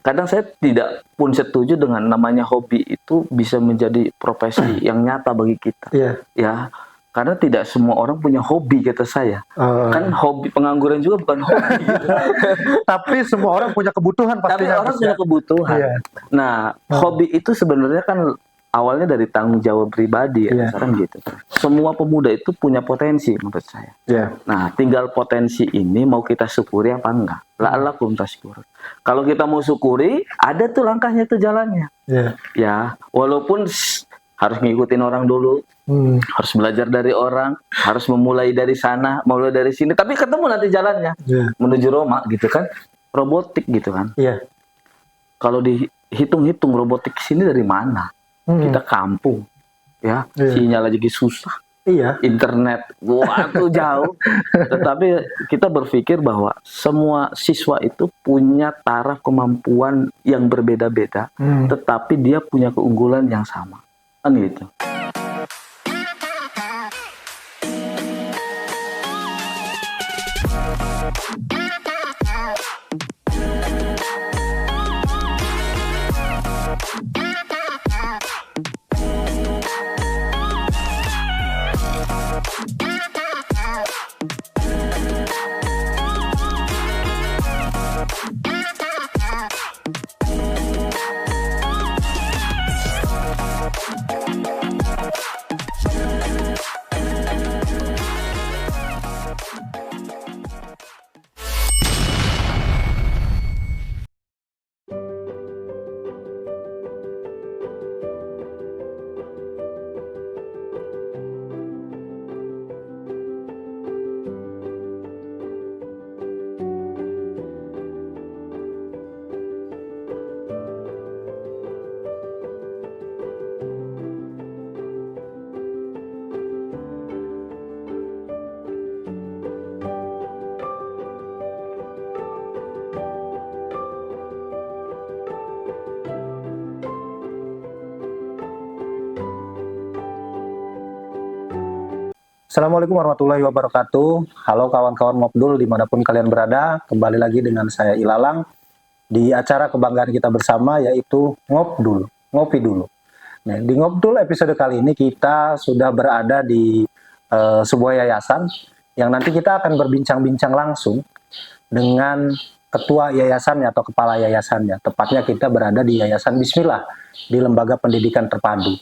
kadang saya tidak pun setuju dengan namanya hobi itu bisa menjadi profesi yang nyata bagi kita. Ya, karena tidak semua orang punya hobi kata saya. Kan hobi pengangguran juga bukan hobi. Gitu. Tapi semua orang punya kebutuhan pasti. Tapi orang punya kebutuhan. Nah, hobi itu sebenarnya kan awalnya dari tanggung jawab pribadi ya, sekarang gitu. Semua pemuda itu punya potensi menurut saya. Nah, tinggal potensi ini mau kita syukuri apa enggak. La'allakum tashkurun. Kalau kita mau syukuri, ada tuh langkahnya tuh jalannya. Ya, walaupun harus ngikutin orang dulu, harus belajar dari orang, harus memulai dari sana, mulai dari sini, tapi ketemu nanti jalannya menuju Roma gitu kan, robotik gitu kan. Kalau dihitung-hitung robotik sini dari mana? Kita kampung, ya, sinyal lagi susah, internet, wah itu jauh. Tetapi kita berpikir bahwa semua siswa itu punya taraf kemampuan yang berbeda-beda, tetapi dia punya keunggulan yang sama, kan gitu. Assalamualaikum warahmatullahi wabarakatuh. Halo kawan-kawan Ngobdul dimanapun kalian berada. Kembali lagi dengan saya Ilalang di acara kebanggaan kita bersama, yaitu Ngobdul, ngopi dulu. Nah, di Ngobdul episode kali ini kita sudah berada di sebuah yayasan yang nanti kita akan berbincang-bincang langsung dengan ketua yayasannya atau kepala yayasannya. Tepatnya kita berada di Yayasan Bismillah di Lembaga Pendidikan Terpadu.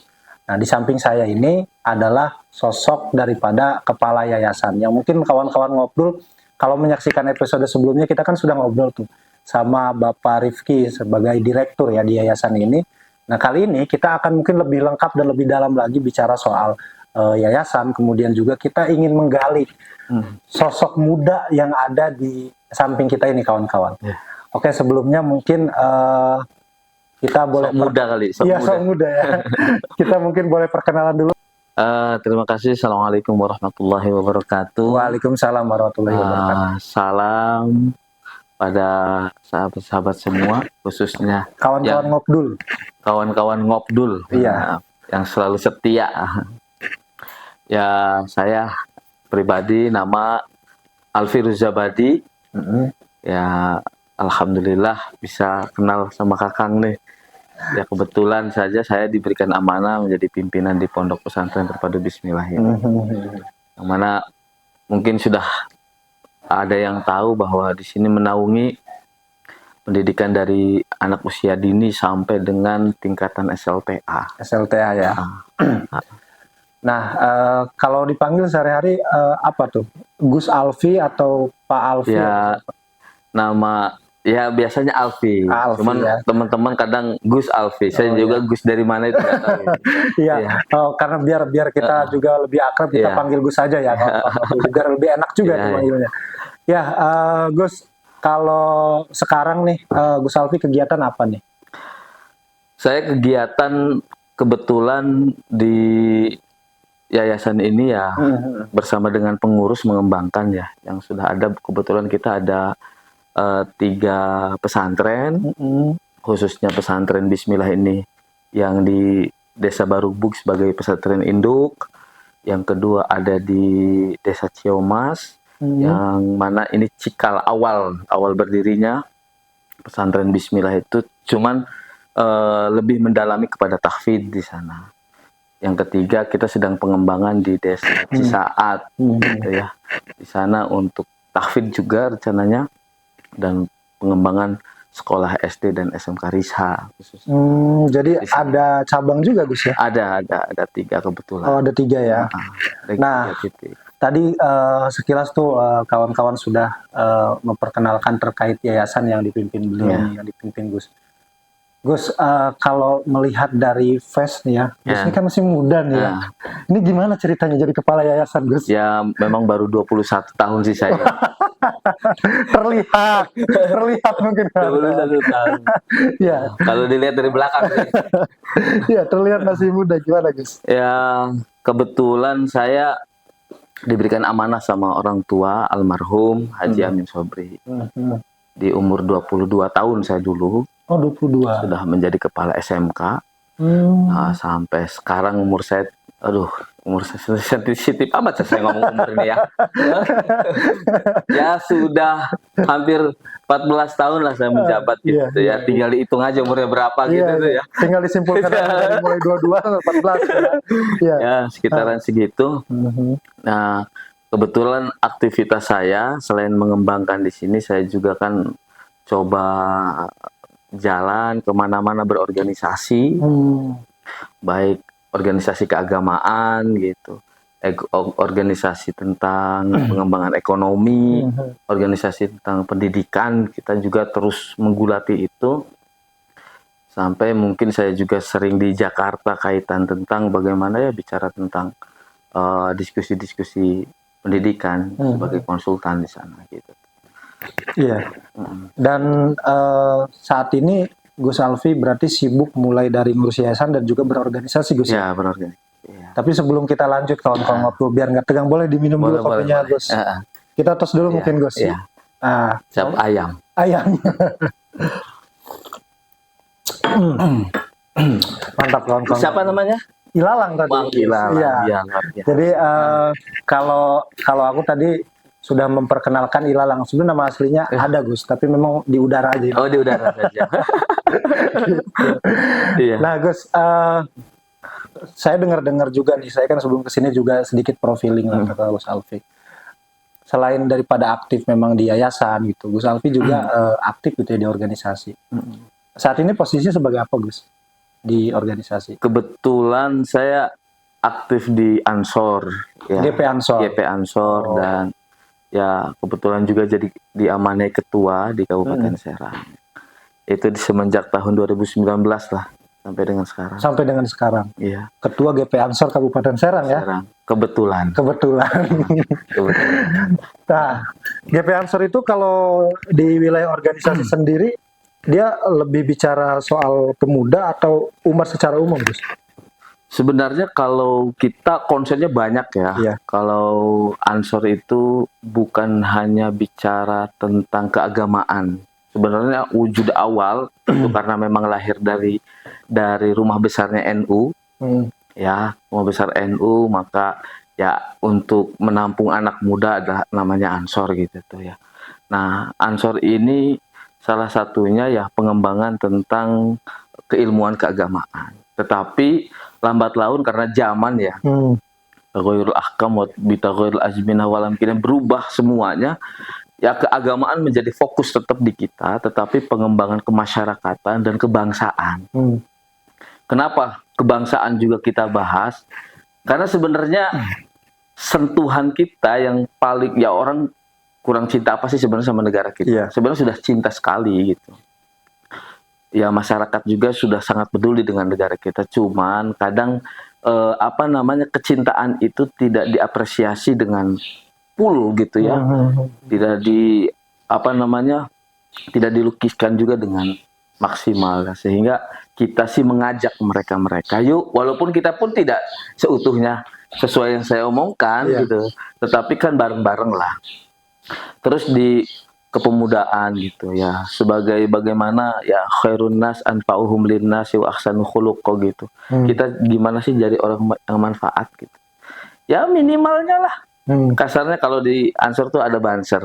Nah, di samping saya ini adalah sosok daripada kepala yayasan yang mungkin kawan-kawan Ngobdul kalau menyaksikan episode sebelumnya kita kan sudah ngobrol tuh sama Bapak Rifki sebagai direktur ya di yayasan ini. Nah, kali ini kita akan mungkin lebih lengkap dan lebih dalam lagi bicara soal yayasan, kemudian juga kita ingin menggali sosok muda yang ada di samping kita ini kawan-kawan. Oke, sebelumnya mungkin kita boleh muda kali, sok muda ya. Kita mungkin boleh perkenalan dulu. Terima kasih. Assalamualaikum warahmatullahi wabarakatuh. Waalaikumsalam warahmatullahi wabarakatuh. Salam pada sahabat-sahabat semua, khususnya kawan-kawan Ngobdul. Kawan-kawan Ngobdul. Iya. Yang selalu setia. Ya, saya pribadi nama Alfi Ruzabadi. Ya, alhamdulillah bisa kenal sama Kakang nih. Ya, kebetulan saja saya diberikan amanah menjadi pimpinan di Pondok Pesantren Terpadu Bismillah ini. Yang mana mungkin sudah ada yang tahu bahwa di sini menaungi pendidikan dari anak usia dini sampai dengan tingkatan SLTA. SLTA ya. Nah, kalau dipanggil sehari-hari apa tuh? Gus Alfi atau Pak Alfi? Ya, nama ya biasanya Alfi. Cuman ya, teman-teman kadang Gus Alfi. Saya juga Gus dari mana itu nggak tahu. Iya. Karena biar kita juga lebih akrab, kita panggil Gus aja ya. Biar lebih enak juga panggilnya. Ya, Gus, kalau sekarang nih Gus Alfi kegiatan apa nih? Saya kegiatan kebetulan di yayasan ini ya bersama dengan pengurus mengembangkan ya. Yang sudah ada, kebetulan kita ada 3 pesantren, khususnya pesantren Bismillah ini yang di Desa Barubuk sebagai pesantren induk. Yang kedua ada di Desa Ciomas, yang mana ini cikal awal berdirinya. pesantren Bismillah itu cuman lebih mendalami kepada tahfidz di sana. Yang ketiga, kita sedang pengembangan di desa Cisaat, gitu ya. Di sana untuk tahfidz juga rencananya, dan pengembangan sekolah SD dan SMK Risha khususnya. Jadi ada cabang juga Gus ya? Ada 3 kebetulan. Oh, ada 3 ya. Nah, tadi sekilas tuh kawan-kawan sudah memperkenalkan terkait yayasan yang dipimpin beliau, yang dipimpin Gus. Gus, kalau melihat dari Face nih ya, Gus ini kan masih muda nih ya. Ini gimana ceritanya jadi kepala yayasan, Gus? Ya, memang baru 21 tahun sih saya. terlihat mungkin. 21 tahun. Ya. Kalau dilihat dari belakang sih. Ya, terlihat masih muda. Gimana, Gus? Ya, kebetulan saya diberikan amanah sama orang tua almarhum Haji Amin Sobri. Di umur 22 tahun saya dulu. Oh, 22. Sudah menjadi kepala SMK. Nah, sampai sekarang umur saya sensitif amat saya ngomong umur ini ya. Ya sudah hampir 14 tahun lah saya menjabat gitu ya. Tinggal dihitung aja umurnya berapa gitu ya. Tinggal disimpulkan dari mulai 22 sampai 14 ya. Ya, sekitaran segitu. Nah, kebetulan aktivitas saya selain mengembangkan di sini, saya juga kan coba jalan kemana-mana berorganisasi, baik organisasi keagamaan gitu, organisasi tentang pengembangan ekonomi, organisasi tentang pendidikan. Kita juga terus menggulati itu, sampai mungkin saya juga sering di Jakarta kaitan tentang bagaimana ya bicara tentang diskusi-diskusi pendidikan sebagai konsultan di sana gitu. Iya. Dan saat ini Gus Alfi berarti sibuk mulai dari ngurus yayasan dan juga berorganisasi, Gus. Ya, berorganisasi. Ya. Tapi sebelum kita lanjut kawan-kawan ngobrol, biar nggak tegang, boleh diminum dulu kopinya, Gus. Kita tos dulu mungkin, Gus. Iya. Siap ayam. Mantap kawan-kawan. Siapa namanya? Ilalang tadi. Ilalang. Iya. Jadi kalau aku tadi sudah memperkenalkan Ilalang, sebenarnya nama aslinya ada Gus, tapi memang di udara aja. Oh, di udara saja. Iya. Nah Gus, saya dengar juga nih, saya kan sebelum kesini juga sedikit profiling lah kata Gus Alfi. Selain daripada aktif memang di yayasan gitu, Gus Alfi juga aktif gitu ya di organisasi. Saat ini posisinya sebagai apa Gus di organisasi? Kebetulan saya aktif di Ansor, ya. GP Ansor dan ya kebetulan juga jadi diamanai ketua di Kabupaten Serang. Itu semenjak tahun 2019 lah sampai dengan sekarang. Sampai dengan sekarang. Iya. Ketua GP Ansor Kabupaten Serang ya. Kebetulan. Nah, GP Ansor itu kalau di wilayah organisasi sendiri dia lebih bicara soal pemuda atau umat secara umum, Gus? Sebenarnya kalau kita konsepnya banyak ya. Iya. Kalau Ansor itu bukan hanya bicara tentang keagamaan. Sebenarnya wujud awal itu karena memang lahir dari rumah besarnya NU. Ya, rumah besar NU, maka ya untuk menampung anak muda adalah namanya Ansor gitu tuh ya. Nah, Ansor ini salah satunya ya pengembangan tentang keilmuan keagamaan. Tetapi lambat laun karena zaman ya, taghayyurul ahkam wa bitaghayyuril azminah wal amkinah, berubah semuanya. Ya keagamaan menjadi fokus tetap di kita, tetapi pengembangan kemasyarakatan dan kebangsaan. Kenapa kebangsaan juga kita bahas? Karena sebenarnya sentuhan kita yang paling, ya orang kurang cinta apa sih sebenarnya sama negara kita? Yeah. Sebenarnya sudah cinta sekali gitu. Ya masyarakat juga sudah sangat peduli dengan negara kita, cuman kadang kecintaan itu tidak diapresiasi dengan full gitu ya, tidak tidak dilukiskan juga dengan maksimal, sehingga kita sih mengajak mereka yuk, walaupun kita pun tidak seutuhnya sesuai yang saya omongkan gitu, tetapi kan bareng-bareng lah. Terus di kepemudaan gitu ya, sebagai bagaimana ya khairun nas anfa'uhum linnas wa ahsanu khuluqa gitu. Kita gimana sih jadi orang yang manfaat gitu. Ya minimalnya lah. Kasarnya kalau di Ansor tuh ada banser.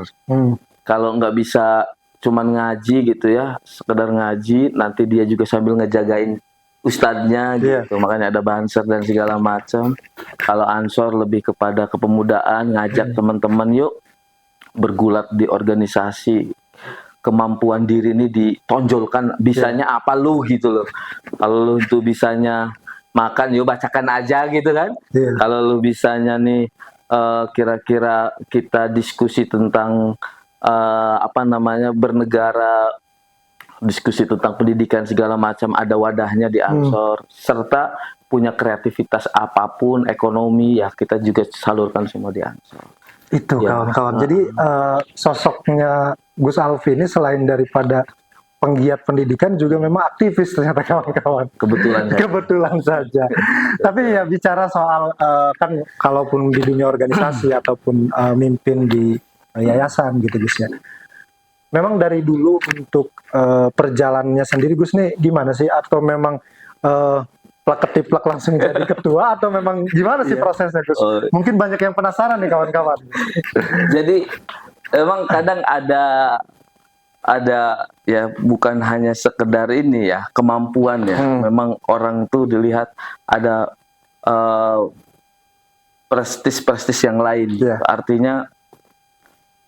Kalau nggak bisa cuman ngaji gitu ya, sekedar ngaji, nanti dia juga sambil ngejagain ustadznya gitu. Makanya ada banser dan segala macam. Kalau Ansor lebih kepada kepemudaan, ngajak teman-teman yuk bergulat di organisasi. Kemampuan diri ini ditonjolkan, bisanya apa lu gitu loh. Kalau lu tuh bisanya makan, yuk bacakan aja gitu kan. Kalau lu bisanya nih kira-kira kita diskusi tentang bernegara, diskusi tentang pendidikan segala macam, ada wadahnya di Ansor. Serta punya kreativitas apapun, ekonomi ya kita juga salurkan semua di Ansor. Itu kawan-kawan. Jadi sosoknya Gus Alfi ini selain daripada penggiat pendidikan juga memang aktivis ternyata kawan-kawan. Kebetulan saja. Tapi ya bicara soal kan kalaupun di dunia organisasi ataupun mimpin di yayasan gitu Gus ya. Memang dari dulu untuk perjalanannya sendiri Gus nih gimana sih? Atau memang plak ketiplak langsung jadi ketua atau memang gimana sih prosesnya Gus? Mungkin banyak yang penasaran nih kawan-kawan. Jadi emang kadang ada ya bukan hanya sekedar ini ya kemampuan ya. Memang orang tuh dilihat ada prestis yang lain. Artinya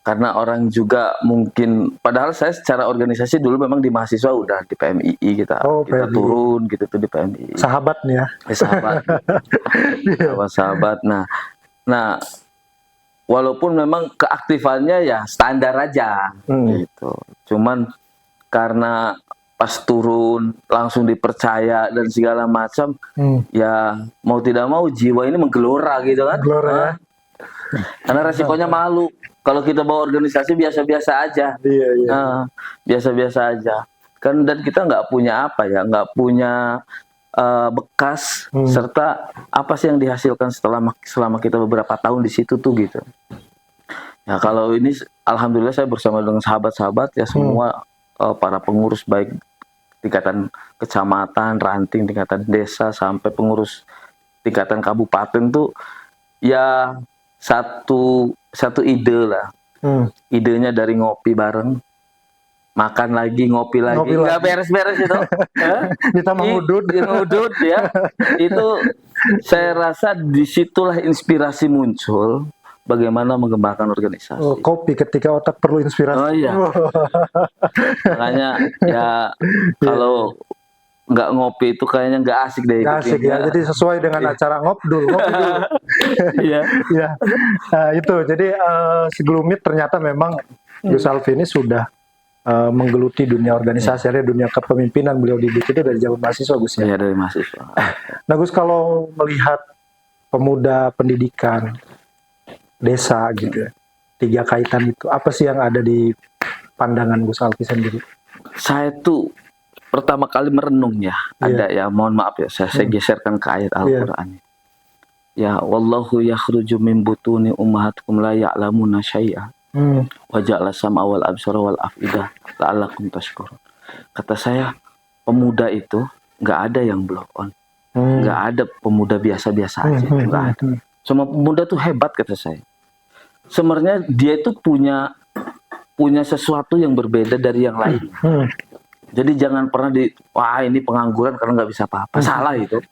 karena orang juga mungkin, padahal saya secara organisasi dulu memang di mahasiswa udah di PMII kita turun gitu tuh di PMII. Sahabat nih ya. Sahabat. Nah walaupun memang keaktifannya ya standar aja gitu. Cuman karena pas turun langsung dipercaya dan segala macam, ya mau tidak mau jiwa ini menggelora gitu kan. Karena resikonya malu. Kalau kita bawa organisasi biasa-biasa aja, biasa-biasa aja. Kan dan kita nggak punya nggak punya bekas serta apa sih yang dihasilkan selama kita beberapa tahun di situ tuh gitu. Ya kalau ini alhamdulillah saya bersama dengan sahabat-sahabat ya semua para pengurus baik tingkatan kecamatan, ranting, tingkatan desa sampai pengurus tingkatan kabupaten tuh ya satu ide lah. Idenya dari ngopi bareng, makan lagi, ngopi lagi, nggak beres-beres itu. Ditambah ngudut ya. Itu saya rasa disitulah inspirasi muncul bagaimana mengembangkan organisasi. Kopi ketika otak perlu inspirasi. Oh iya. Makanya ya kalau nggak ngopi itu kayaknya nggak asik deh. Nggak asik ya. Jadi sesuai dengan acara ngopi dulu. Iya. Itu. Jadi segelumit ternyata memang Gus Alfi ini sudah menggeluti dunia organisasi, dunia kepemimpinan beliau didik itu dari zaman mahasiswa Gus ya. Iya dari mahasiswa. Nah Gus kalau melihat pemuda pendidikan desa gitu, 3 kaitan itu apa sih yang ada di pandangan Gus Alfi sendiri? Saya tuh pertama kali merenung ya, ada ya, mohon maaf ya, saya geserkan ke ayat Al-Quran. Ya, wallahu yakhruju min butuni ummahatikum la ya'lamuna syai'a. Wa ja'ala sam'a wal absara wal afidah la'allakum tashkurun. Kata saya, pemuda itu nggak ada yang blow on. Nggak ada pemuda biasa-biasa aja, nggak ada. Semua pemuda tuh hebat kata saya. Sebenarnya dia itu punya sesuatu yang berbeda dari yang lain. Jadi jangan pernah wah ini pengangguran karena nggak bisa apa-apa. Salah itu.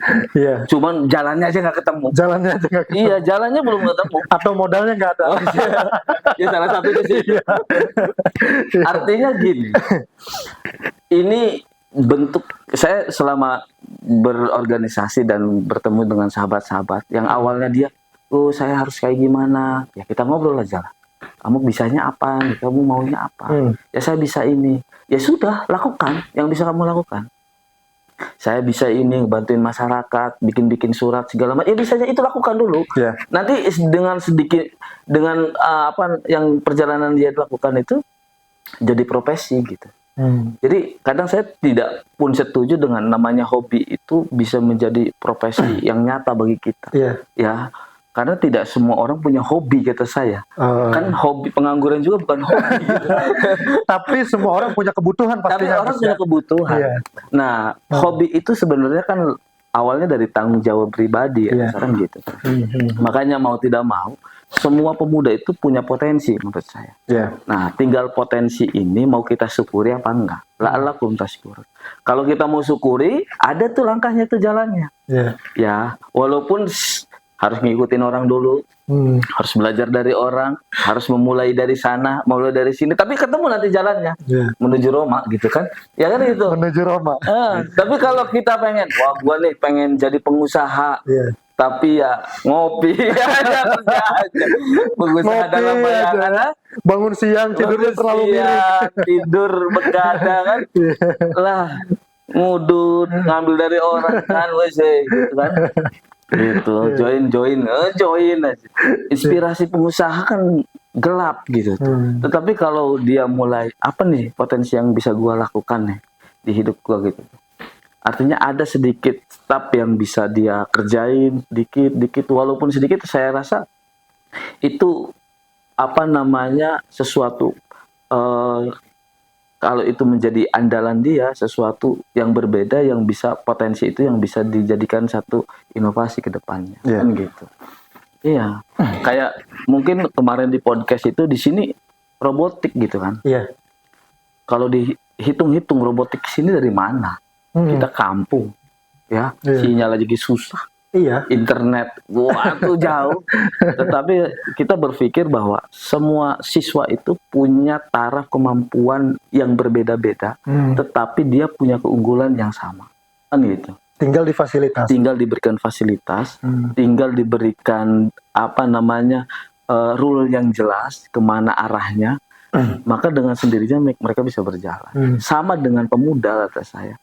Cuman jalannya aja nggak ketemu. Iya, jalannya belum ketemu. Atau modalnya nggak ada. Ya salah satunya sih. Artinya gini. Ini bentuk saya selama berorganisasi dan bertemu dengan sahabat-sahabat yang awalnya dia, saya harus kayak gimana? Ya kita ngobrol aja lah. Kamu bisanya apa? Kamu maunya apa? Ya saya bisa ini. Ya sudah, lakukan yang bisa kamu lakukan. Saya bisa ini, bantuin masyarakat, bikin surat segala macam. Ya bisa aja itu lakukan dulu. Nanti dengan apa yang perjalanan dia lakukan itu jadi profesi gitu. Jadi kadang saya tidak pun setuju dengan namanya hobi itu bisa menjadi profesi yang nyata bagi kita. Ya. Karena tidak semua orang punya hobi kata saya. Kan hobi pengangguran juga bukan hobi. Gitu. Tapi semua orang punya kebutuhan pastinya. Tapi orang punya kebutuhan. Nah, hobi itu sebenarnya kan awalnya dari tanggung jawab pribadi ya, sekarang gitu. Makanya mau tidak mau, semua pemuda itu punya potensi menurut saya. Nah, tinggal potensi ini mau kita syukuri apa enggak. La'allakum tashkurun. Kalau kita mau syukuri, ada tuh langkahnya tuh jalannya. Ya, walaupun harus ngikutin orang dulu, harus belajar dari orang, harus memulai dari sana, mulai dari sini, tapi ketemu nanti jalannya menuju Roma gitu kan, ya kan itu menuju Roma. Tapi kalau kita pengen, wah gua nih pengen jadi pengusaha, tapi ya ngopi aja kerja aja, pengusaha ngopi dalam bayangan, bangun siang tidurnya terlalu mirip, tidur begadang kan, lah ngudut ngambil dari orang kan, wes gitu kan. Gitu, join aja. Inspirasi pengusaha kan gelap gitu. Tetapi kalau dia mulai apa nih potensi yang bisa gua lakukan nih di hidup gua gitu. Artinya ada sedikit step yang bisa dia kerjain dikit walaupun sedikit, saya rasa itu apa namanya sesuatu kalau itu menjadi andalan dia, sesuatu yang berbeda yang bisa potensi itu yang bisa dijadikan satu inovasi ke depannya, kan gitu. Iya, kayak mungkin kemarin di podcast itu di sini robotik gitu kan. Kalau dihitung-hitung robotik sini dari mana? Kita kampung, ya, sinyal lagi susah. Internet, wah itu jauh. Tetapi kita berpikir bahwa semua siswa itu punya taraf kemampuan yang berbeda-beda, tetapi dia punya keunggulan yang sama, kan gitu. Tinggal difasilitasi. Tinggal diberikan fasilitas, tinggal diberikan apa namanya rule yang jelas kemana arahnya, maka dengan sendirinya mereka bisa berjalan. Sama dengan pemuda kata saya.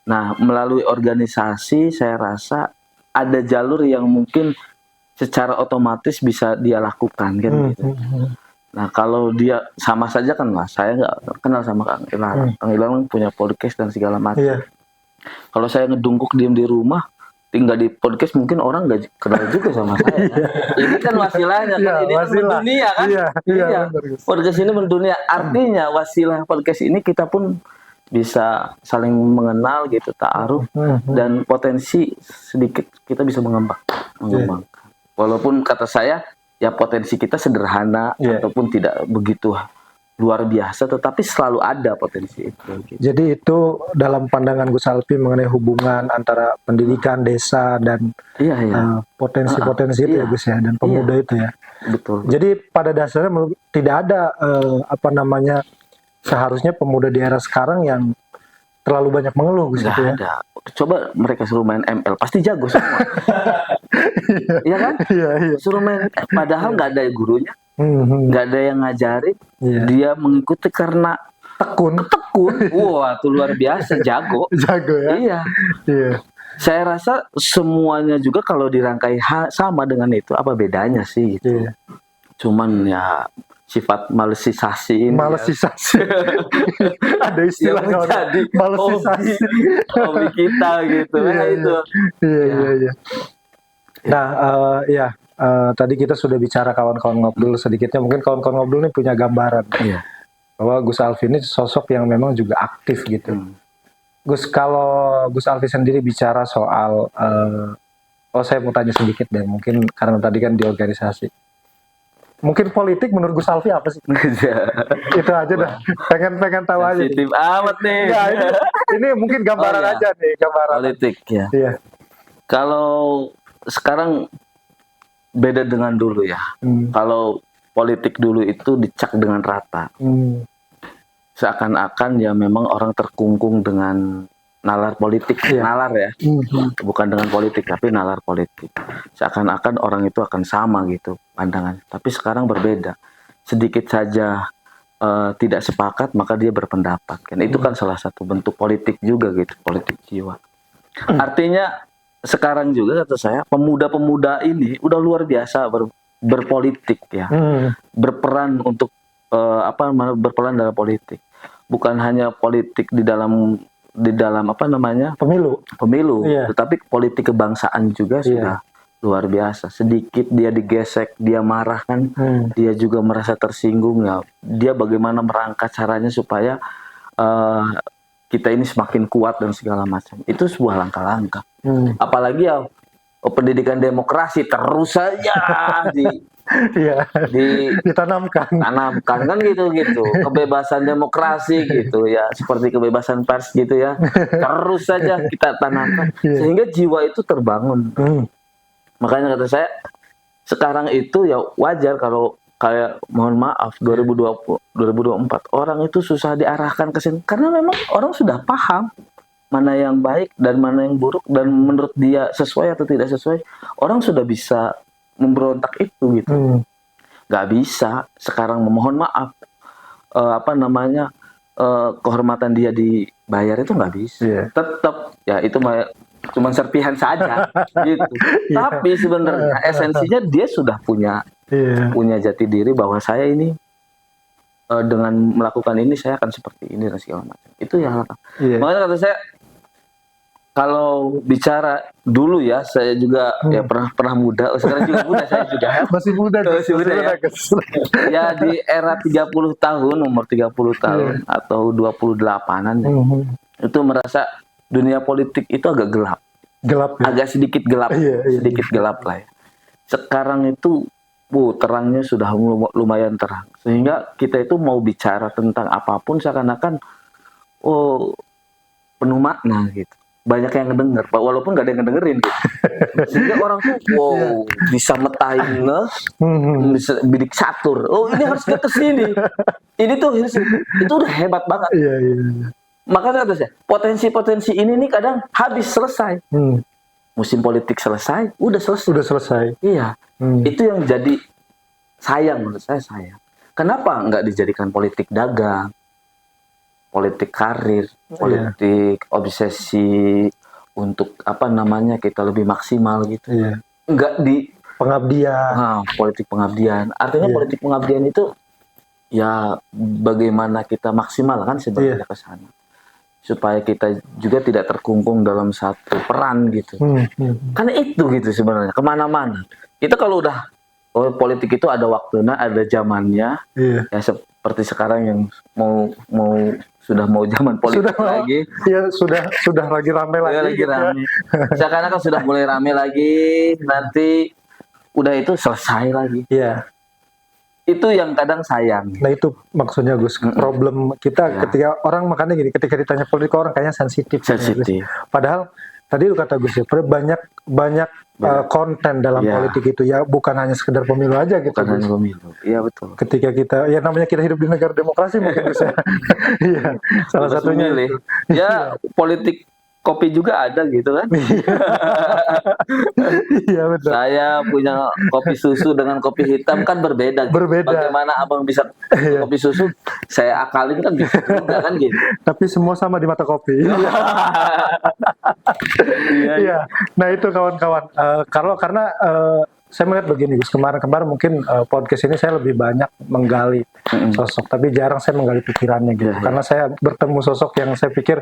Nah, melalui organisasi saya rasa ada jalur yang mungkin secara otomatis bisa dia lakukan kan gitu. Nah kalau dia sama saja kan lah, saya nggak kenal sama Kang Ilalang. Kang Ilalang punya podcast dan segala macam. Kalau saya ngedungkuk diem di rumah, tinggal di podcast mungkin orang nggak kenal juga sama saya. Ini kan wasilahnya kan, ini mendunia kan. Podcast ini mendunia. Artinya wasilah podcast ini kita pun bisa saling mengenal gitu, ta'aruf, dan potensi sedikit kita bisa mengembangkan. Walaupun kata saya ya potensi kita sederhana ataupun tidak begitu luar biasa, tetapi selalu ada potensi itu. Gitu. Jadi itu dalam pandangan Gus Alfi mengenai hubungan antara pendidikan desa dan potensi-potensi itu ya Gus ya, dan pemuda itu ya. Betul. Jadi pada dasarnya tidak ada apa namanya seharusnya pemuda di era sekarang yang terlalu banyak mengeluh gitu ya. Ada. Coba mereka suruh main ML pasti jago semua. Iya kan? Suruh main, padahal nggak ada gurunya, nggak ada yang ngajarin, dia mengikuti karena tekun. Wah, itu luar biasa, jago. Jago ya. Iya. Saya rasa semuanya juga kalau dirangkai sama dengan itu, apa bedanya sih gitu. Cuman ya sifat malesisasi ini. Ada istilah jadi malesisasi hobi kita gitu. Itu. Iya. Nah, tadi kita sudah bicara kawan-kawan ngobrol sedikitnya. Mungkin kawan-kawan ngobrol ini punya gambaran bahwa Gus Alfi ini sosok yang memang juga aktif gitu. Gus, kalau Gus Alfi sendiri bicara soal saya mau tanya sedikit deh, mungkin karena tadi kan di organisasi. Mungkin politik menurut Gus Alfi apa sih? Itu aja dah. Pengen tahu aja. Sensitif amat nih. Ya, ini mungkin gambaran aja nih, gambaran. Politik ya. Kalau sekarang beda dengan dulu ya. Kalau politik dulu itu dicak dengan rata. Seakan-akan ya memang orang terkungkung dengan nalar politik, nalar ya, bukan dengan politik tapi nalar politik. Seakan-akan orang itu akan sama gitu pandangan. Tapi sekarang berbeda. Sedikit saja tidak sepakat maka dia berpendapat. Kan itu kan salah satu bentuk politik juga gitu, politik jiwa. Artinya sekarang juga kata saya pemuda-pemuda ini udah luar biasa berpolitik ya, berperan untuk berperan dalam politik. Bukan hanya politik di dalam apa namanya pemilu, tetapi politik kebangsaan juga sudah luar biasa. Sedikit dia digesek, dia marah kan, dia juga merasa tersinggung ya. Dia bagaimana merangkat caranya supaya kita ini semakin kuat dan segala macam. Itu sebuah langkah-langkah. Apalagi ya pendidikan demokrasi terus saja ditanamkan kan gitu kebebasan demokrasi gitu ya, seperti kebebasan pers gitu ya, terus saja kita tanamkan sehingga jiwa itu terbangun. Makanya kata saya sekarang itu ya wajar kalau kayak mohon maaf 2024 orang itu susah diarahkan ke sini karena memang orang sudah paham mana yang baik dan mana yang buruk, dan menurut dia sesuai atau tidak sesuai, orang sudah bisa memberontak itu gitu. Nggak bisa sekarang memohon maaf kehormatan dia dibayar itu nggak bisa. Tetap ya itu cuma serpihan saja gitu. Tapi sebenarnya esensinya dia sudah punya jati diri bahwa saya ini dengan melakukan ini saya akan seperti ini dan segala macam. Itu ya. Makanya kata saya kalau bicara dulu ya, saya juga ya pernah muda, sekarang juga muda saya juga. Masih muda ya. Ya di era 30 tahun, umur 30 tahun atau 28-an itu merasa dunia politik itu agak gelap. Agak sedikit gelap, sedikit gelap lah ya. Sekarang itu terangnya sudah lumayan terang. Sehingga kita itu mau bicara tentang apapun seakan-akan penuh makna gitu. Banyak yang ngedenger, walaupun gak ada yang ngedengerin gitu. Sehingga orang tuh bisa metahin bisa bidik catur. Ini harus ke sini. Ini tuh itu udah hebat banget. Makanya kata saya, potensi-potensi ini nih kadang habis selesai. Musim politik selesai, udah selesai. Iya. Itu yang jadi sayang menurut saya sayang. Kenapa nggak dijadikan politik dagang, politik karir, politik obsesi untuk kita lebih maksimal gitu. Nggak di pengabdian. Politik pengabdian. Artinya politik pengabdian itu ya bagaimana kita maksimal kan sebenarnya ke sana. Supaya kita juga tidak terkungkung dalam satu peran gitu. Karena itu gitu sebenarnya, kemana-mana. Kita kalau udah politik itu ada waktunya, ada zamannya. Ya seperti sekarang yang sudah mau zaman politik lagi. Iya, sudah lagi rame lagi. Sekarang kan sudah mulai rame lagi, nanti udah itu selesai lagi. Itu yang kadang sayang. Nah itu maksudnya Gus, problem kita ketika orang makanya gini, ketika ditanya politik orang kayaknya sensitif. Padahal tadi lu kata Gus ya, banyak konten dalam politik itu ya, bukan hanya sekedar pemilu aja gitu. Bukan hanya pemilu, iya betul. Ketika kita, ya namanya kita hidup di negara demokrasi mungkin bisa. Iya, salah satunya. Ya politik kopi juga ada gitu kan. Iya betul. Saya punya kopi susu dengan kopi hitam kan berbeda. Bagaimana abang bisa kopi susu? Saya akalin kan bisa juga kan gitu. Tapi semua sama di mata kopi. Iya. Nah itu kawan-kawan. Karena saya melihat begini, Gus. Kemarin mungkin podcast ini saya lebih banyak menggali sosok, tapi jarang saya menggali pikirannya gitu. Karena saya bertemu sosok yang saya pikir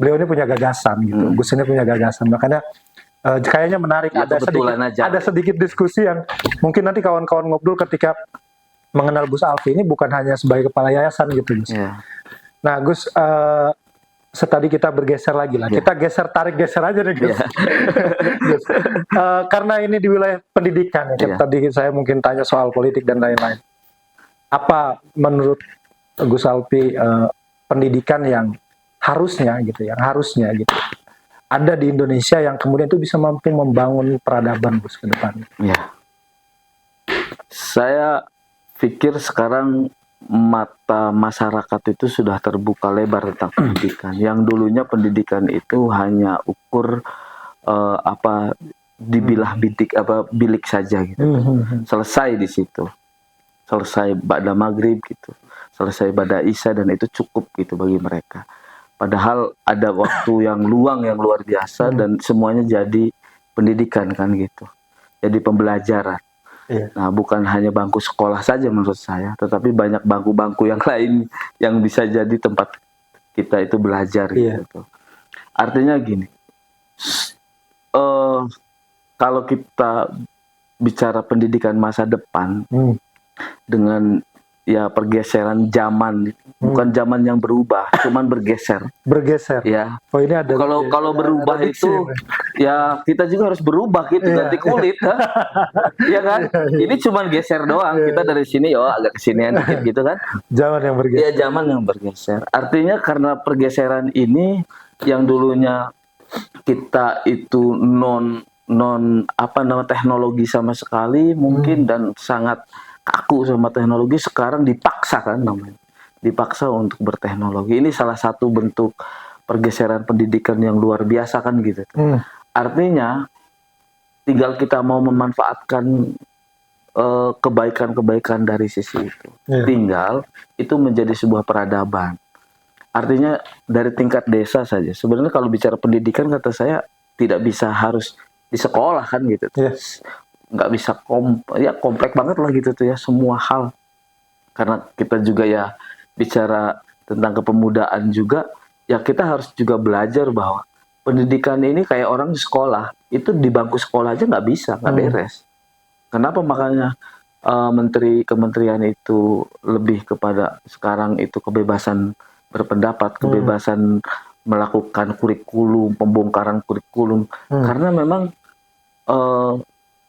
beliau ini punya gagasan gitu, Gus ini punya gagasan, makanya kayaknya menarik. Ada sedikit diskusi yang mungkin nanti kawan-kawan ngobrol ketika mengenal Gus Alfi ini bukan hanya sebagai kepala yayasan gitu Gus. Nah Gus, tadi kita bergeser lagi lah, kita tarik geser aja nih Gus. Gus. Karena ini di wilayah pendidikan ya, tadi saya mungkin tanya soal politik dan lain-lain. Apa menurut Gus Alfi pendidikan yang harusnya ada di Indonesia yang kemudian itu bisa mampu membangun peradaban Gus ke depan? Saya pikir sekarang mata masyarakat itu sudah terbuka lebar tentang pendidikan. Yang dulunya pendidikan itu hanya ukur dibilah bilik saja gitu. Selesai di situ. Selesai ba'da maghrib gitu. Selesai ba'da isya dan itu cukup gitu bagi mereka. Padahal ada waktu yang luang yang luar biasa dan semuanya jadi pendidikan kan gitu. Jadi pembelajaran. Nah, bukan hanya bangku sekolah saja menurut saya, tetapi banyak bangku-bangku yang lain yang bisa jadi tempat kita itu belajar gitu. Artinya gini. Kalau kita bicara pendidikan masa depan dengan ya pergeseran zaman, bukan zaman yang berubah, cuman bergeser. Ya. Oh, ini ada. Kalau berubah ada itu ya kita juga harus berubah gitu, ganti kulit, ya kan? Ini cuman geser doang. Kita dari sini agak kesinian dikit gitu kan. Zaman yang bergeser. Ya, zaman yang bergeser. Artinya karena pergeseran ini yang dulunya kita itu non teknologi sama sekali mungkin dan sangat kaku sama teknologi, sekarang dipaksa kan namanya, dipaksa untuk berteknologi. Ini salah satu bentuk pergeseran pendidikan yang luar biasa kan gitu. Artinya tinggal kita mau memanfaatkan kebaikan-kebaikan dari sisi itu. Tinggal itu menjadi sebuah peradaban. Artinya dari tingkat desa saja. Sebenarnya kalau bicara pendidikan, kata saya tidak bisa harus di sekolah kan gitu. Nggak bisa kompleks banget lah gitu tuh ya, semua hal. Karena kita juga ya bicara tentang kepemudaan juga, ya kita harus juga belajar bahwa pendidikan ini kayak orang di sekolah, itu di bangku sekolah aja nggak bisa, nggak beres. Kenapa makanya kementerian itu lebih kepada sekarang itu kebebasan berpendapat, kebebasan melakukan kurikulum, pembongkaran kurikulum, karena memang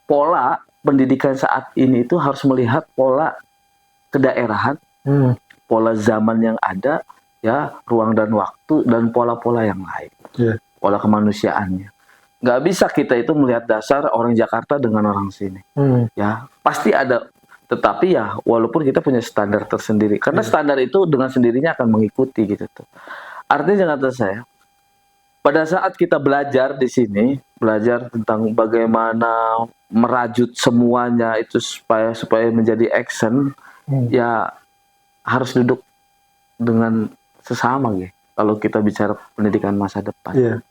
pola pendidikan saat ini itu harus melihat pola kedaerahan, pola zaman yang ada, ya ruang dan waktu, dan pola-pola yang lain, pola kemanusiaannya. Nggak bisa kita itu melihat dasar orang Jakarta dengan orang sini, ya pasti ada. Tetapi ya walaupun kita punya standar tersendiri, karena standar itu dengan sendirinya akan mengikuti gitu tuh. Artinya kata saya, pada saat kita belajar di sini, belajar tentang bagaimana merajut semuanya itu supaya menjadi action, ya harus duduk dengan sesama gitu. Kalau kita bicara pendidikan masa depan,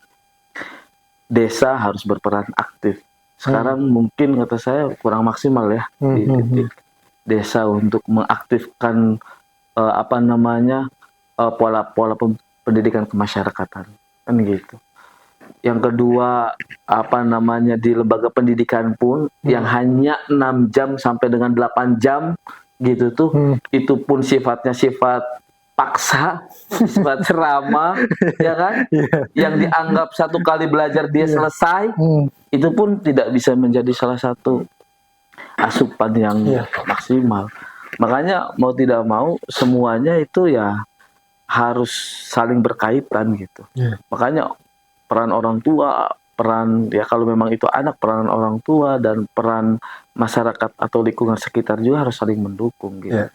desa harus berperan aktif. Sekarang mungkin kata saya kurang maksimal ya di titik desa untuk mengaktifkan pola-pola pendidikan kemasyarakatan kan gitu. Yang kedua di lembaga pendidikan pun yang hanya 6 jam sampai dengan 8 jam gitu tuh, itu pun sifatnya sifat paksa, sifat ceramah, ya kan? Yang dianggap satu kali belajar dia selesai, itu pun tidak bisa menjadi salah satu asupan yang maksimal. Makanya mau tidak mau semuanya itu ya harus saling berkaitan gitu. Makanya peran orang tua, kalau memang itu anak, peran orang tua dan peran masyarakat atau lingkungan sekitar juga harus saling mendukung gitu.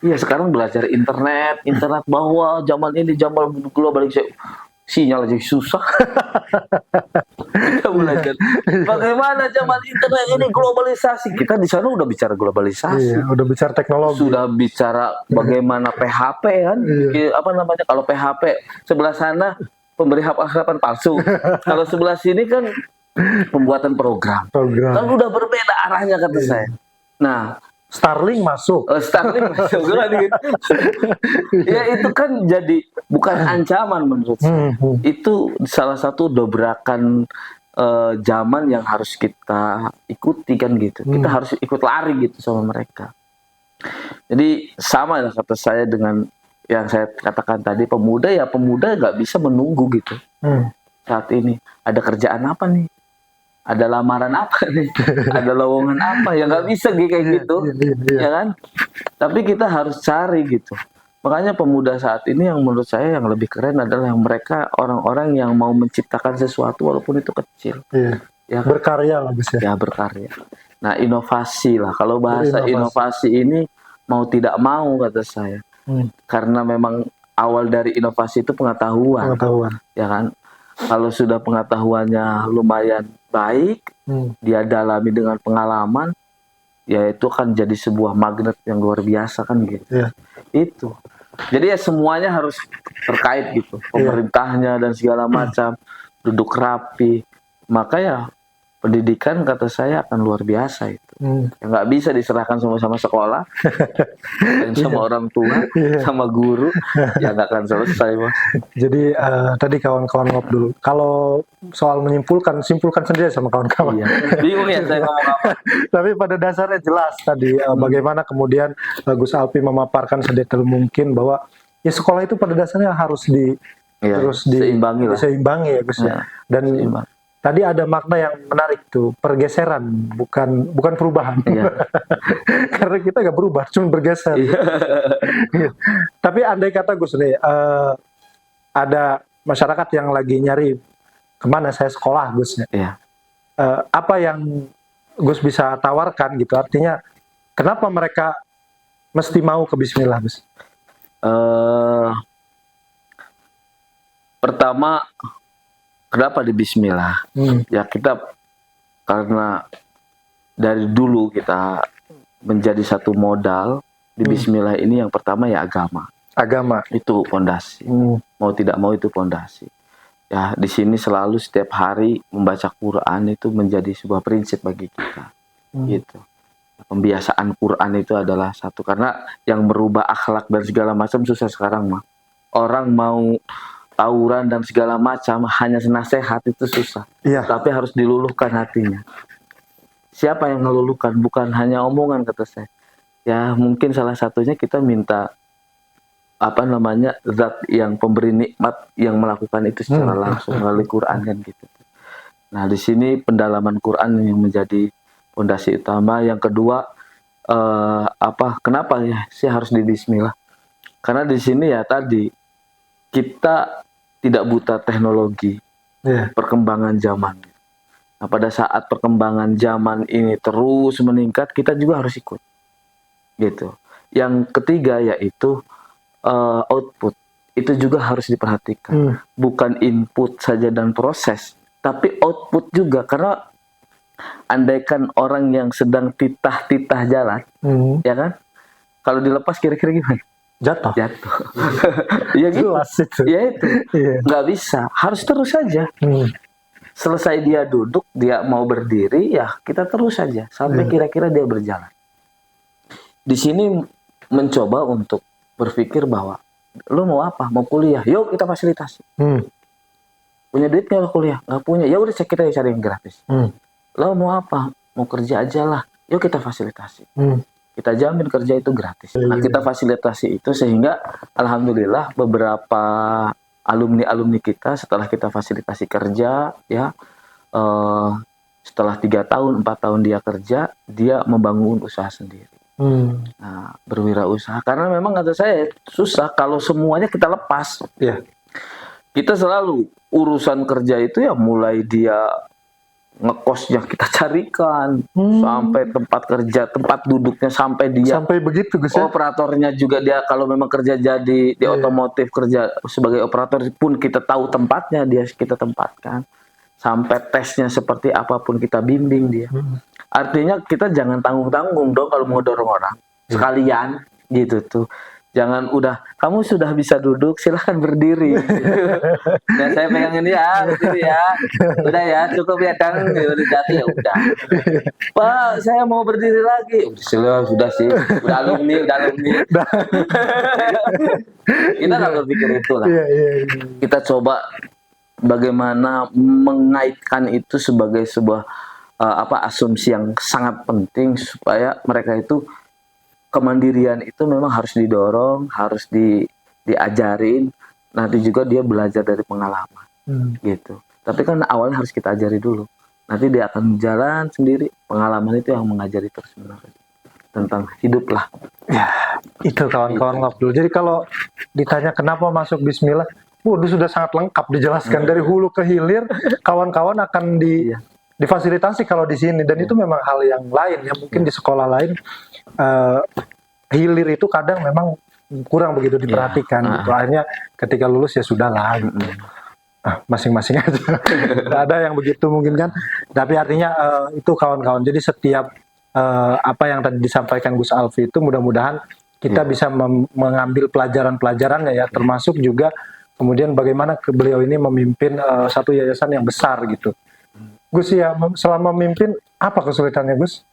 Iya, sekarang belajar internet bahwa zaman ini zaman globalisasi, sinyal aja susah. Kita belajar bagaimana zaman internet ini globalisasi. Kita di sana udah bicara globalisasi, udah bicara teknologi, sudah bicara bagaimana PHP kan, kalau PHP sebelah sana pemberi harapan palsu, kalau sebelah sini kan pembuatan program. Kan udah berbeda arahnya kata saya. Nah, Starlink masuk. Ya itu kan jadi bukan ancaman menurut saya. Itu salah satu dobrakan zaman yang harus kita ikuti kan gitu. Kita harus ikut lari gitu sama mereka. Jadi sama lah kata saya dengan yang saya katakan tadi, pemuda nggak bisa menunggu gitu. Saat ini ada kerjaan apa nih? Ada lamaran apa nih? Ada lowongan apa? Ya nggak bisa kayak gitu, ya kan? Tapi kita harus cari gitu. Makanya pemuda saat ini yang menurut saya yang lebih keren adalah yang mereka orang-orang yang mau menciptakan sesuatu walaupun itu kecil. Ya, berkarya lah bisa. Ya berkarya. Nah inovasi lah. Kalau bahasa inovasi ini mau tidak mau kata saya. Karena memang awal dari inovasi itu pengetahuan. Ya kan? Kalau sudah pengetahuannya lumayan baik, dia dalami dengan pengalaman, ya itu kan jadi sebuah magnet yang luar biasa kan gitu. Itu. Jadi ya semuanya harus terkait gitu. Pemerintahnya dan segala macam duduk rapi. Maka ya pendidikan kata saya akan luar biasa itu. Ya, nggak bisa diserahkan sama sekolah, dan sama orang tua, sama guru, ya nggak akan selesai, Mas. Jadi tadi kawan-kawan ngob dulu. Kalau soal menyimpulkan, simpulkan sendiri sama kawan-kawan. Iya. Bingung ya saya ngomong apa. Tapi pada dasarnya jelas tadi bagaimana kemudian Gus Alfi memaparkan sedetail mungkin bahwa ya sekolah itu pada dasarnya harus diseimbangi ya Gus ya. Dan tadi ada makna yang menarik tuh, pergeseran, bukan perubahan. Iya. Karena kita nggak berubah, cuma bergeser. Iya. Tapi andai kata Gus nih, ada masyarakat yang lagi nyari kemana saya sekolah Gus ya. Iya. Apa yang Gus bisa tawarkan gitu? Artinya kenapa mereka mesti mau ke Bismillah Gus? Pertama, kenapa di Bismillah? Ya kita karena dari dulu kita menjadi satu modal di Bismillah ini, yang pertama ya agama. Agama itu fondasi. Mau tidak mau itu fondasi. Ya di sini selalu setiap hari membaca Quran itu menjadi sebuah prinsip bagi kita. Gitu. Pembiasaan Quran itu adalah satu, karena yang merubah akhlak dan segala macam susah sekarang mah. Orang mau tawuran dan segala macam hanya nasihat itu susah. Iya. Tapi harus diluluhkan hatinya. Siapa yang meluluhkan? Bukan hanya omongan kata saya. Ya mungkin salah satunya kita minta zat yang pemberi nikmat yang melakukan itu secara langsung melalui Quran kan gitu. Nah di sini pendalaman Quran yang menjadi fondasi utama. Yang kedua kenapa ya sih harus di Bismillah? Karena di sini ya tadi kita tidak buta teknologi, perkembangan zaman. Nah, pada saat perkembangan zaman ini terus meningkat, kita juga harus ikut. Gitu. Yang ketiga yaitu output. Itu juga harus diperhatikan. Bukan input saja dan proses, tapi output juga. Karena andaikan orang yang sedang titah-titah jalan, ya kan? Kalau dilepas kira-kira gimana? Jatuh. Ya gitu. Ya itu. Nggak bisa. Harus terus saja. Selesai dia duduk, dia mau berdiri, ya kita terus saja sampai kira-kira dia berjalan. Di sini mencoba untuk berpikir bahwa lo mau apa? Mau kuliah? Yuk kita fasilitasi. Punya duit nggak kuliah? Nggak punya. Ya udah kita cari yang gratis. Lo mau apa? Mau kerja aja lah. Yuk kita fasilitasi. Kita jamin kerja itu gratis. Nah, kita fasilitasi itu sehingga alhamdulillah beberapa alumni kita setelah kita fasilitasi kerja, ya setelah 3 tahun, 4 tahun dia kerja, dia membangun usaha sendiri. Nah, berwirausaha. Karena memang kata saya susah kalau semuanya kita lepas. Kita selalu urusan kerja itu ya mulai dia ngekosnya kita carikan sampai tempat kerja, tempat duduknya, sampai dia begitu Gus ya? Operatornya juga dia kalau memang kerja jadi di otomotif, kerja sebagai operator pun kita tahu tempatnya, dia kita tempatkan. Sampai tesnya seperti apapun kita bimbing dia. Artinya kita jangan tanggung-tanggung dong kalau mau dorong orang. Sekalian gitu tuh. Jangan udah, kamu sudah bisa duduk, silahkan berdiri. Dan saya pegang ini ya, berdiri ya. Udah ya, cukup ya Kang, ya udah. Pak, saya mau berdiri lagi. Sudah sih, udah alumni. Kita nggak berpikir itulah. Kita coba bagaimana mengaitkan itu sebagai sebuah asumsi yang sangat penting supaya mereka itu kemandirian itu memang harus didorong, harus diajarin. Nanti juga dia belajar dari pengalaman, gitu. Tapi kan awalnya harus kita ajari dulu. Nanti dia akan jalan sendiri. Pengalaman itu yang mengajari terus menerus tentang hidup lah. Ya, itu kawan-kawan ngobrol. Jadi kalau ditanya kenapa masuk Bismillah, sudah sangat lengkap dijelaskan dari hulu ke hilir. Kawan-kawan akan difasilitasi kalau di sini, dan itu memang hal yang lain ya. Mungkin di sekolah lain hilir itu kadang memang kurang begitu diperhatikan gitu. Akhirnya ketika lulus ya sudahlah gitu. Masing-masing aja. Tidak ada yang begitu mungkin kan. Tapi artinya itu kawan-kawan. Jadi setiap apa yang tadi disampaikan Gus Alfi itu mudah-mudahan kita bisa mengambil pelajaran-pelajarannya ya, termasuk juga kemudian bagaimana beliau ini memimpin satu yayasan yang besar gitu. Gus ya, selama memimpin apa kesulitannya Gus?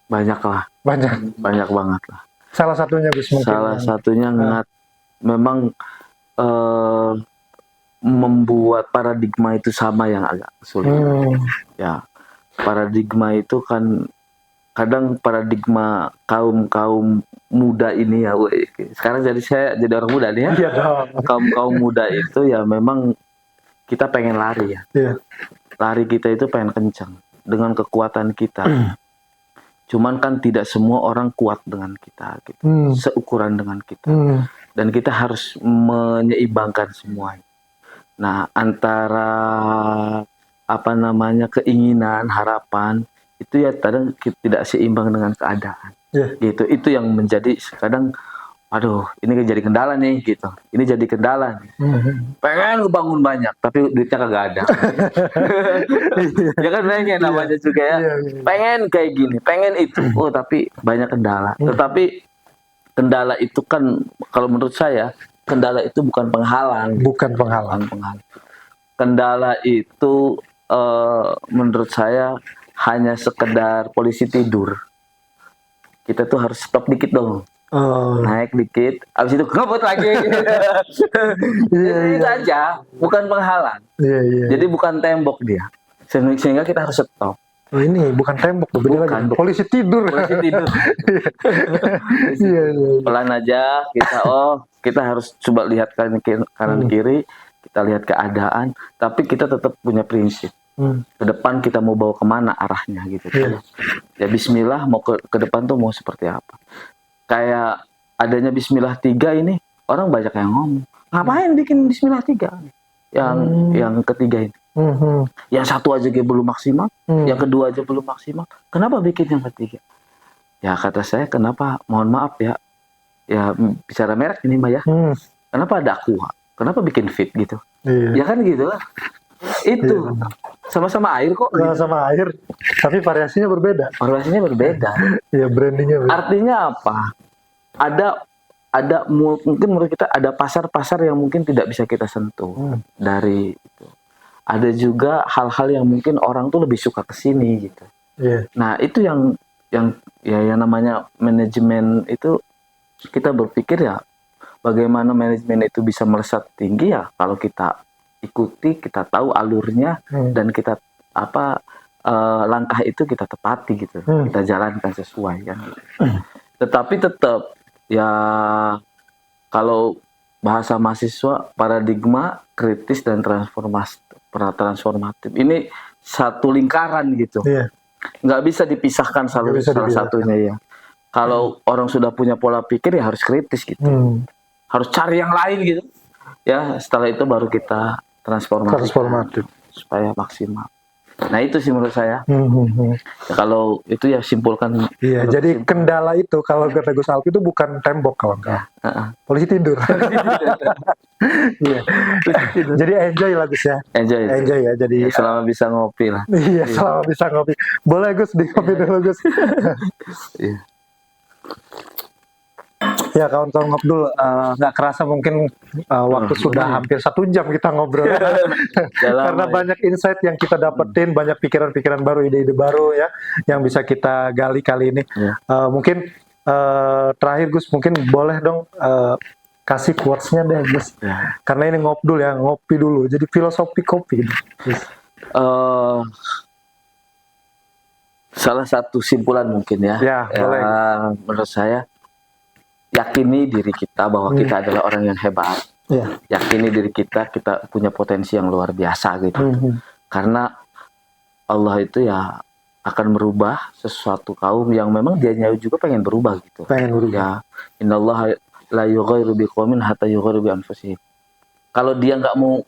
Banyak lah. Banyak Banget lah. Salah satunya Gus mungkin. Salah satunya memang membuat paradigma itu sama yang agak sulit. Ya, paradigma itu kan kadang paradigma kaum muda ini ya, sekarang saya jadi orang muda nih ya. Iya dong. Kaum muda itu ya memang kita pengen lari ya. Iya. Lari kita itu pengen kencang dengan kekuatan kita. Cuman kan tidak semua orang kuat dengan kita gitu. Seukuran dengan kita. Dan kita harus menyeimbangkan semuanya. Nah, antara keinginan, harapan itu ya kadang tidak seimbang dengan keadaan. Gitu. Itu yang menjadi kadang aduh, ini jadi kendala nih gitu. Ini jadi kendala nih. Pengen ngebangun banyak tapi duitnya kagak ada. Ya kan pengen namanya juga ya. Pengen kayak gini, pengen itu. Oh, tapi banyak kendala. Tetapi kendala itu kan kalau menurut saya kendala itu bukan penghalang. Bukan penghalang. Kendala itu menurut saya hanya sekedar polisi tidur. Kita tuh harus stop dikit dong. Naik dikit, abis itu ngebut lagi. Itu aja, bukan penghalang. Jadi bukan tembok dia. Sehingga kita harus stop. Oh, ini bukan tembok, bukan polisi tidur. Polisi tidur. Pelan aja kita harus coba lihat kanan kiri, kita lihat keadaan, tapi kita tetap punya prinsip. Ke depan kita mau bawa kemana arahnya gitu. Ya Bismillah, mau ke depan tuh mau seperti apa. Kayak adanya Bismillah 3 ini, orang banyak yang ngomong, ngapain bikin Bismillah 3? Yang ketiga ini. Yang satu aja belum maksimal, yang kedua aja belum maksimal. Kenapa bikin yang ketiga? Ya kata saya, kenapa? Mohon maaf ya bicara merek ini Mbak ya. Kenapa ada Aqua? Kenapa bikin fit gitu? Ya kan gitu lah. Itu sama-sama air kok. Sama-sama air, tapi variasinya berbeda. Ya, brandingnya berbeda. Artinya apa? Ada mungkin menurut kita ada pasar-pasar yang mungkin tidak bisa kita sentuh dari itu. Ada juga hal-hal yang mungkin orang tuh lebih suka ke sini gitu. Nah, itu yang namanya manajemen itu, kita berpikir ya bagaimana manajemen itu bisa melesat tinggi ya kalau kita ikuti, kita tahu alurnya dan kita langkah itu kita tepati gitu. Kita jalankan sesuai kan. Tetapi tetap ya kalau bahasa mahasiswa paradigma kritis dan transformatif ini satu lingkaran gitu. Nggak bisa dipisahkan salah satunya ya. Kalau orang sudah punya pola pikir ya harus kritis gitu. Harus cari yang lain gitu. Ya, setelah itu baru kita transformatif supaya maksimal. Nah, itu sih menurut saya. Ya, kalau itu ya simpulkan. Iya, jadi kendala itu kalau kata Gus Alfi itu bukan tembok kawan-kawan. Polisi tidur. Iya. Jadi enjoy lah Gus ya. Enjoy ya. Jadi selama bisa ngopi lah. Iya, selama bisa ngopi. Boleh Gus, di ngopi dulu Gus. Iya. Ya kawan-kawan ngobrol, nggak kerasa mungkin waktu sudah hampir 1 jam kita ngobrol. Karena banyak insight yang kita dapetin, banyak pikiran-pikiran baru, ide-ide baru ya, yang bisa kita gali kali ini. Mungkin terakhir Gus, mungkin boleh dong kasih quotes-nya deh Gus. Karena ini ngobrol ya, ngopi dulu, jadi filosofi kopi. Salah satu simpulan mungkin ya, boleh. Menurut saya, yakini diri kita bahwa kita adalah orang yang hebat. Yakini diri kita punya potensi yang luar biasa gitu. Karena Allah itu ya akan merubah sesuatu kaum yang memang dia juga pengen berubah gitu. Ya, innallaha la yughayyiru biqaumin hatta yughayyiru bi anfusihim. Kalau dia nggak mau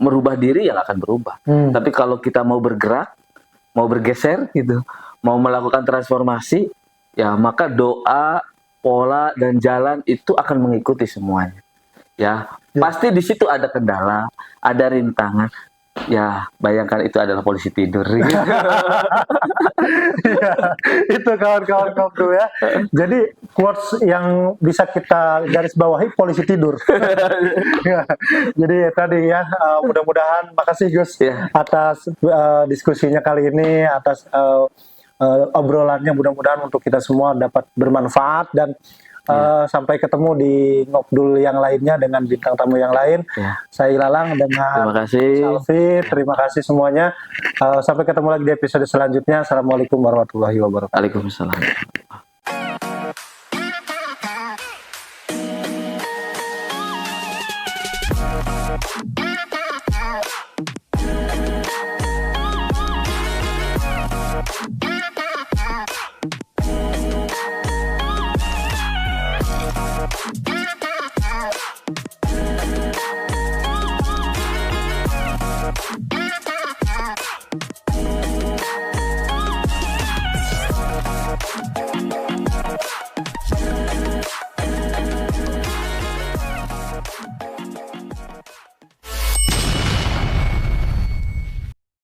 merubah diri ya nggak akan berubah. Tapi kalau kita mau bergerak, mau bergeser gitu, mau melakukan transformasi, ya maka doa, pola dan jalan itu akan mengikuti semuanya. Ya, pasti di situ ada kendala, ada rintangan, Ya, bayangkan itu adalah polisi tidur. Ya, itu kawan-kawan tuh ya. Jadi quotes yang bisa kita garis bawahi polisi tidur. Ya, jadi tadi ya, mudah-mudahan makasih Gus atas diskusinya kali ini, atas obrolannya, mudah-mudahan untuk kita semua dapat bermanfaat dan sampai ketemu di Ngobdul yang lainnya dengan bintang tamu yang lain. Saya Ilalang dengan terima kasih Alfi, terima kasih semuanya. Sampai ketemu lagi di episode selanjutnya. Assalamualaikum warahmatullahi wabarakatuh. Waalaikumsalam.